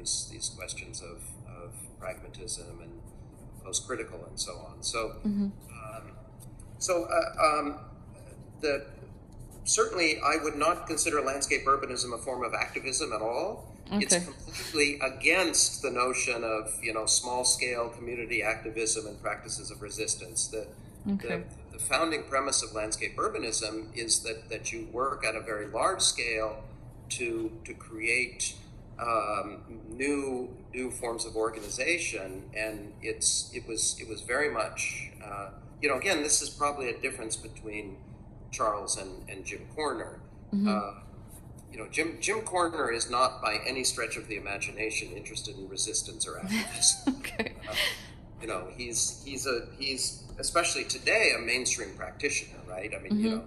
these questions of pragmatism and post-critical and so on. So, Mm-hmm. so the certainly I would not consider landscape urbanism a form of activism at all. It's Okay. completely against the notion of small-scale community activism and practices of resistance. The, Okay. the founding premise of landscape urbanism is that you work at a very large scale to create new forms of organization, and it was very much again, this is probably a difference between Charles and Jim Corner. Mm-hmm. Jim Corner is not by any stretch of the imagination interested in resistance or activism. Okay. He's especially today a mainstream practitioner, right? I mean, Mm-hmm.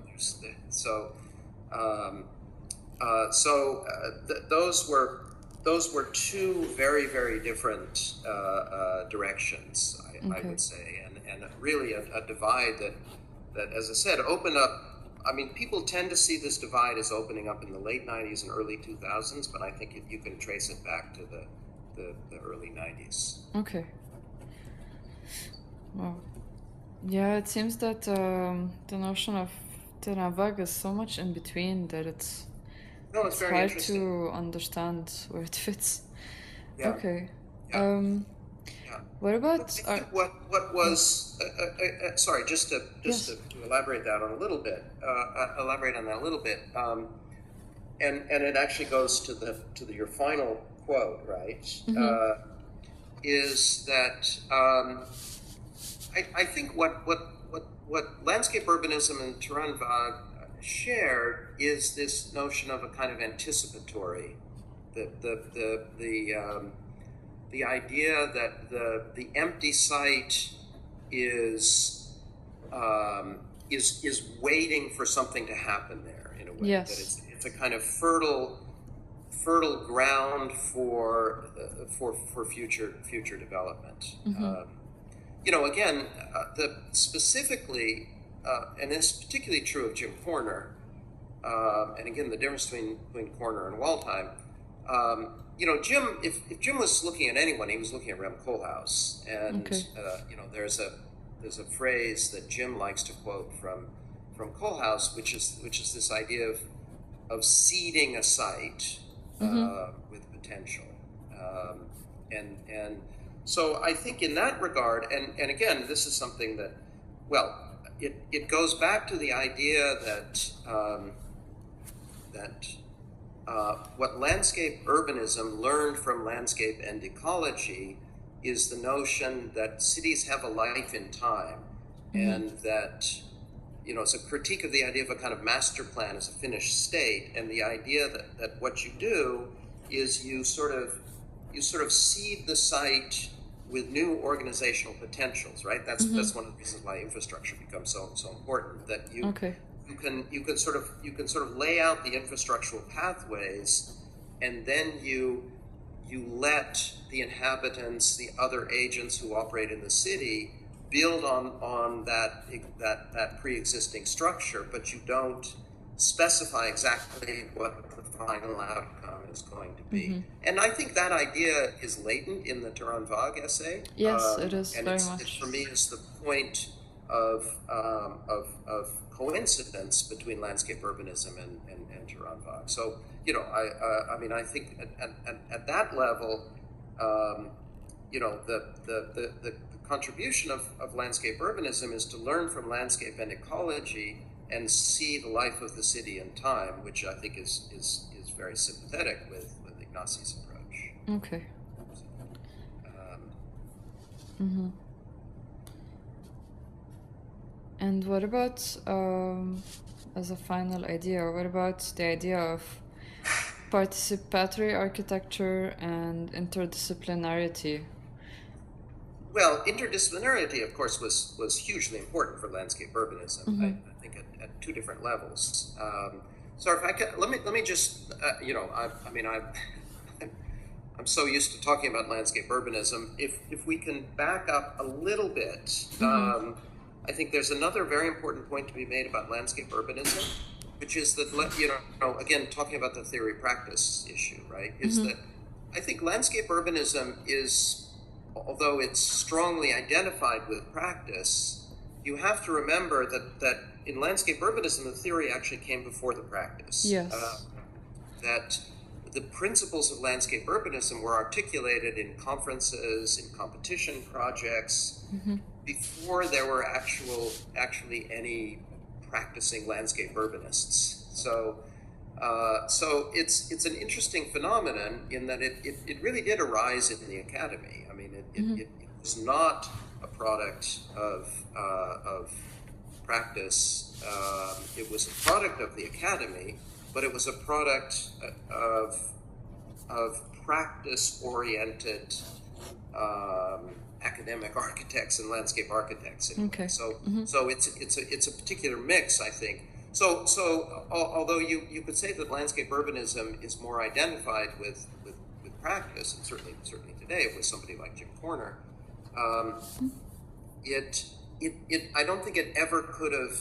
um, those were two very, very different directions, I Okay. would say, and really a divide that, as I said, opened up. I mean, people tend to see this divide as opening up in the late 90s and early 2000s, but I think you can trace it back to the early 90s. Okay. Wow. Yeah, it seems that the notion of terrain vague is so much in between that No, it's it's very hard interesting. to understand where it fits. Yeah, Okay. yeah, Um, yeah. what But about I think what yes, was sorry, just to yes. elaborate that on a little bit, elaborate on that a little bit, and it actually goes your final quote, right? Mm-hmm. Is that I think what landscape urbanism and terrain vague shared is this notion of a kind of anticipatory, the idea that the empty site is is waiting for something to happen there in a way, that Yes. it's a kind of fertile ground for future development. Mm-hmm. Again, the specifically, and this is particularly true of Jim Corner, and again the difference between Corner and Waldheim. Jim, if Jim was looking at anyone, he was looking at Rem Koolhaas, and Okay. there's a phrase that Jim likes to quote from Koolhaas, which is this idea of seeding a site Mm-hmm. with potential, and so I think in that regard, and again, this is something that, well, it goes back to the idea that what landscape urbanism learned from landscape and ecology is the notion that cities have a life in time, Mm-hmm. and that it's a critique of the idea of a kind of master plan as a finished state, and the idea that what you do is you sort of seed the site with new organizational potentials, right? Mm-hmm. That's one of the reasons why infrastructure becomes so important. That Okay. you can sort of lay out the infrastructural pathways, and then you let the inhabitants, the other agents who operate in the city, build on that pre-existing structure, but you don't specify exactly what the final outcome is going to Mm-hmm. be. And I think that idea is latent in the terrain vague essay, Yes, it is and very it's much. for me it's the point of coincidence between landscape urbanism and terrain vague. So I mean, I think at that level, the contribution of landscape urbanism is to learn from landscape and ecology and see the life of the city in time, which I think is very sympathetic with Ignacio's approach. Okay. Um, Mm-hmm. And what about, as a final idea, what about the idea of participatory architecture and interdisciplinarity? Well, interdisciplinarity, of course, was hugely important for landscape urbanism. Mm-hmm. I think at two different levels. So if I can, let me just I mean I'm so used to talking about landscape urbanism. If we can back up a little bit, Mm-hmm. I think there's another very important point to be made about landscape urbanism, which is that again, talking about the theory practice issue, right? Is Mm-hmm. that I think landscape urbanism is, although it's strongly identified with practice, you have to remember that in landscape urbanism, the theory actually came before the practice. Yes. That the principles of landscape urbanism were articulated in conferences, in competition projects, before there were actually any practicing landscape urbanists. So it's an interesting phenomenon in that it really did arise in the academy. I mean, it was not a product of practice. It was a product of the academy, but it was a product of practice-oriented academic architects and landscape architects. Anyway. Okay. So it's a particular mix, I think. So although you could say that landscape urbanism is more identified with practice, and certainly today with somebody like Jim Corner, it I don't think it ever could have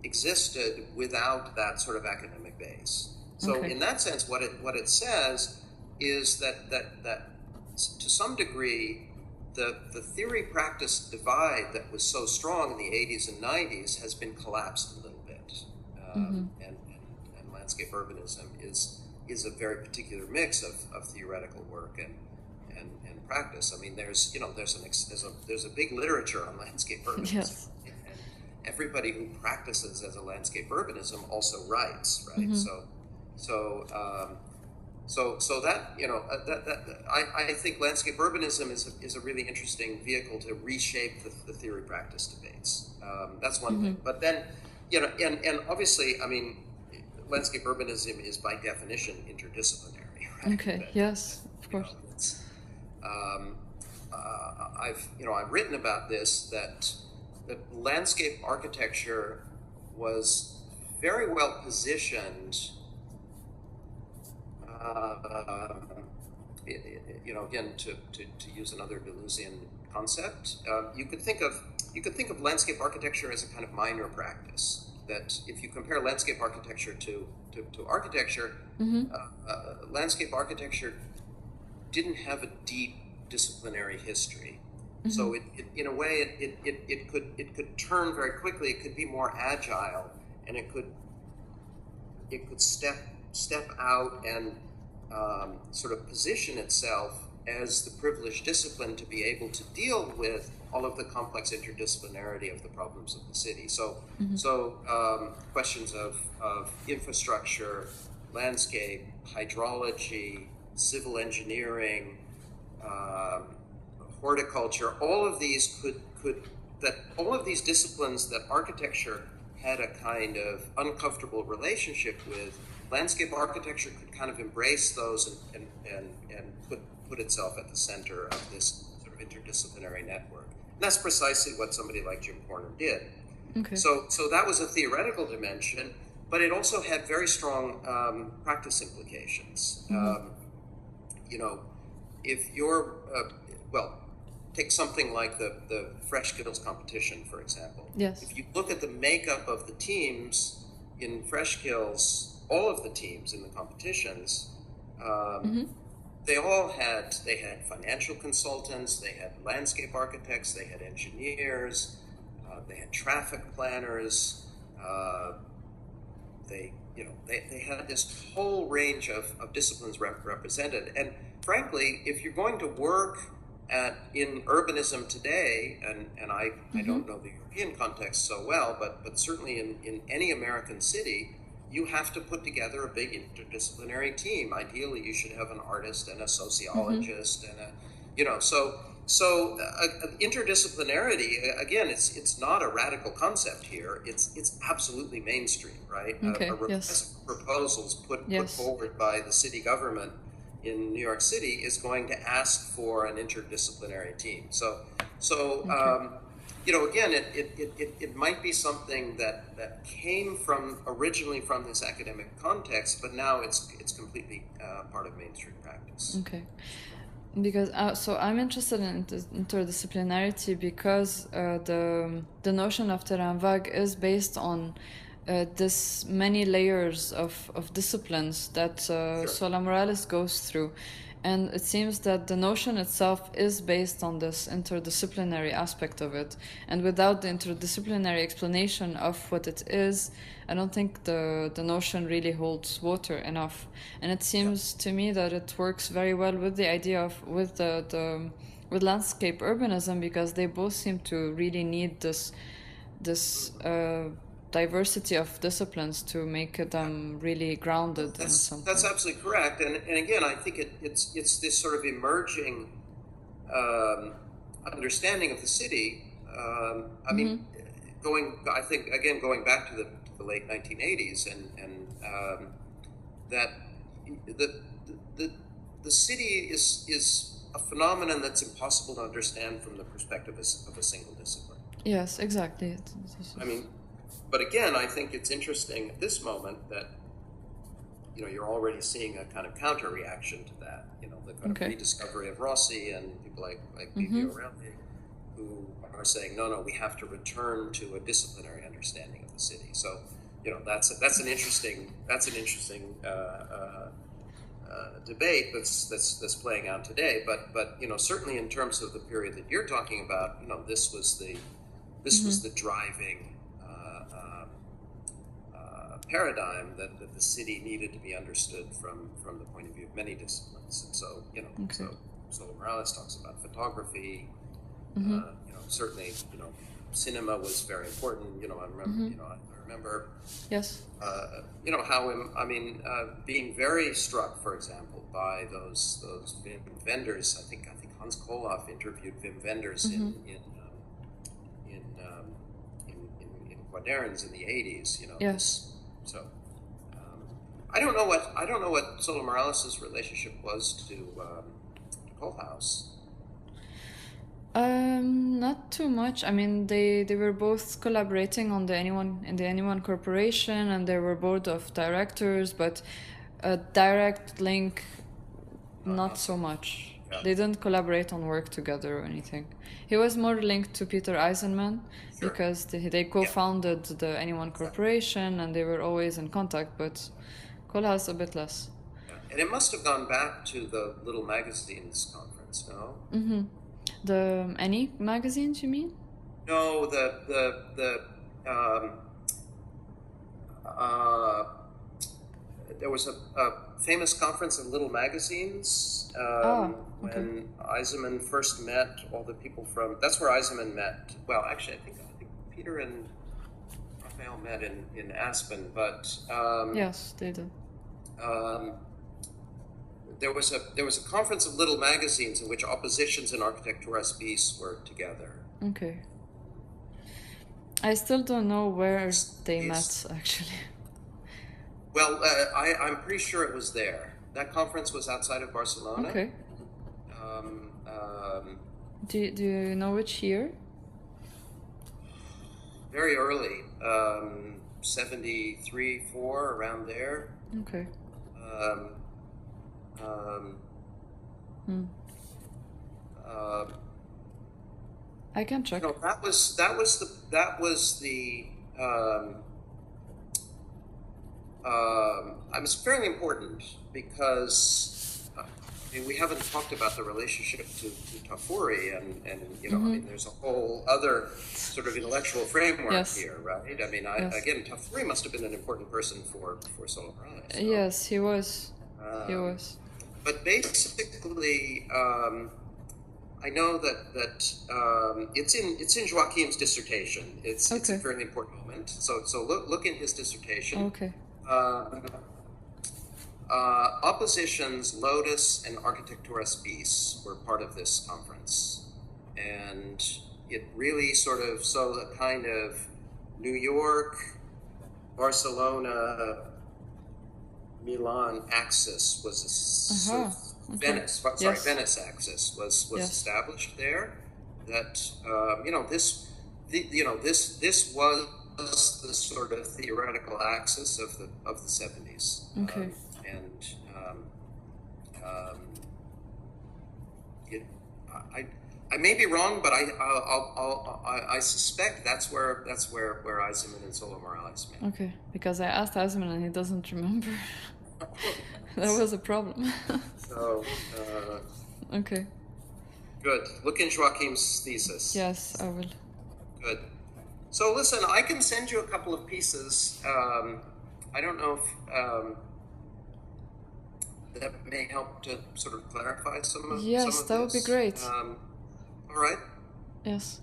existed without that sort of academic base. So Okay. in that sense, what it says is that to some degree, the theory practice divide that was so strong in the 80s and 90s has been collapsed a little bit. And landscape urbanism is a very particular mix of theoretical work and practice. I mean, there's a big literature on landscape urbanism. Yes. And everybody who practices as a landscape urbanism also writes, right? So that I think landscape urbanism is a really interesting vehicle to reshape the theory practice debates. That's one thing. But then, and obviously, I mean, landscape urbanism is by definition interdisciplinary, right? Okay. Yes. Of course. I've written about this that landscape architecture was very well positioned. Again, to use another Deleuzian concept, you could think of landscape architecture as a kind of minor practice. That if you compare landscape architecture to architecture, landscape architecture didn't have a deep disciplinary history. So it in a way it could turn very quickly. It could be more agile, and it could step out and sort of position itself as the privileged discipline to be able to deal with all of the complex interdisciplinarity of the problems of the city. So questions of infrastructure, landscape, hydrology, civil engineering, horticulture, all of these all of these disciplines that architecture had a kind of uncomfortable relationship with, landscape architecture could kind of embrace those and put itself at the center of this sort of interdisciplinary network. And that's precisely what somebody like Jim Corner did. Okay. So that was a theoretical dimension, but it also had very strong practice implications. If you're, take something like the Freshkills competition, for example. Yes. If you look at the makeup of the teams in Freshkills, all of the teams in the competitions, they had financial consultants, they had landscape architects, they had engineers, they had traffic planners, they had this whole range of disciplines represented. And frankly, if you're going to work in urbanism today, and I don't know the European context so well, but certainly in any American city, you have to put together a big interdisciplinary team. Ideally, you should have an artist and a sociologist and interdisciplinarity, again, it's not a radical concept here. It's absolutely mainstream, right? Okay. A request for proposals put forward by the city government in New York City is going to ask for an interdisciplinary team. Again, it might be something that came originally from this academic context, but now it's completely part of mainstream practice. Okay. Because so I'm interested in interdisciplinarity because the notion of terrain vague is based on this many layers of disciplines that Sola Morales goes through, And it seems that the notion itself is based on this interdisciplinary aspect of it. And without the interdisciplinary explanation of what it is, I don't think the notion really holds water enough. And it seems to me that it works very well with the idea of with landscape urbanism, because they both seem to really need this diversity of disciplines to make them really grounded in something. That's absolutely correct, and again, I think it's this sort of emerging understanding of the city. I mean, going back to the late 1980s, and that the city is a phenomenon that's impossible to understand from the perspective of a single discipline. Yes, exactly. I mean, but again, I think it's interesting at this moment that you're already seeing a kind of counter reaction to that. The kind of rediscovery of Rossi and people like Livio Ralli, who are saying, no, we have to return to a disciplinary understanding of the city. So, that's an interesting debate that's playing out today. But certainly in terms of the period that you're talking about, this was the driving paradigm that the city needed to be understood from the point of view of many disciplines. And so, so Morales talks about photography. Certainly, cinema was very important. I remember. Yes. How being very struck, for example, by those Wim Wenders. I think Hans Koloff interviewed Wim Wenders in Quaderns in the 80s. Yes. So I don't know what Soler Morales' relationship was to Kohlhaas. Not too much. I mean, they were both collaborating on the Anyone Corporation, and they were board of directors, but a direct link, not so much. Yeah. They didn't collaborate on work together or anything. He was more linked to Peter Eisenman, because they co-founded the Anyone Corporation, and they were always in contact, but Kohlhaas a bit less. Yeah. And it must have gone back to the Little Magazines conference, no? The Any magazines, you mean? No, there was a famous conference of Little Magazines when Eisenman first met all the people from. That's where Eisenman met. Well, actually, I think Peter and Raphael met in Aspen, but yes, they did. There was a conference of Little Magazines in which Oppositions and Architectura Spes were together. Okay. I still don't know where they met, actually. Well, I'm pretty sure it was there. That conference was outside of Barcelona. Okay. Do you know which year? Very early, 73, 4, around there. Okay. I can check. That was the it's fairly important because we haven't talked about the relationship to Tafuri, and I mean, there's a whole other sort of intellectual framework here, right? I mean, again, Tafuri must have been an important person for Soler Morales. So. Yes, he was. He was. But basically, I know that it's in Joachim's dissertation. It's a fairly important moment. So look in his dissertation. Okay. Oppositions, Lotus, and Architectura Spes were part of this conference, and it really sort of a kind of New York, Barcelona, Milan axis was Venice axis was established there. That this was the sort of theoretical axis of the 70s. Okay. I may be wrong, but I suspect that's where Eisenman and Soler Morales met. Okay, because I asked Eisenman and he doesn't remember. That was a problem. So, Okay. good. Look in Joachim's thesis. Yes, I will. Good. So listen, I can send you a couple of pieces. I don't know if that may help to sort of clarify some of Yes, of that would be this. great. All right. Yes.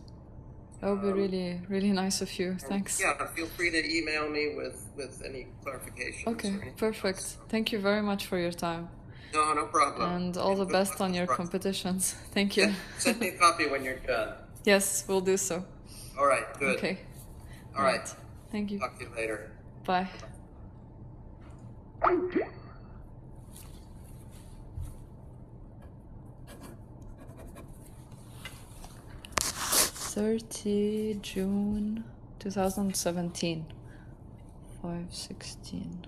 That would be really, really nice of you. Thanks. Yeah, feel free to email me with any clarifications. Or Okay, anything perfect. else. Thank you very much for your time. No, no problem. And all the good best luck on with your the project. competitions. Thank you. Send me a copy when you're done. Yes, we'll do so. All right, good. Okay. All right. Thank you. Talk to you later. Bye. June 2017. 5:16.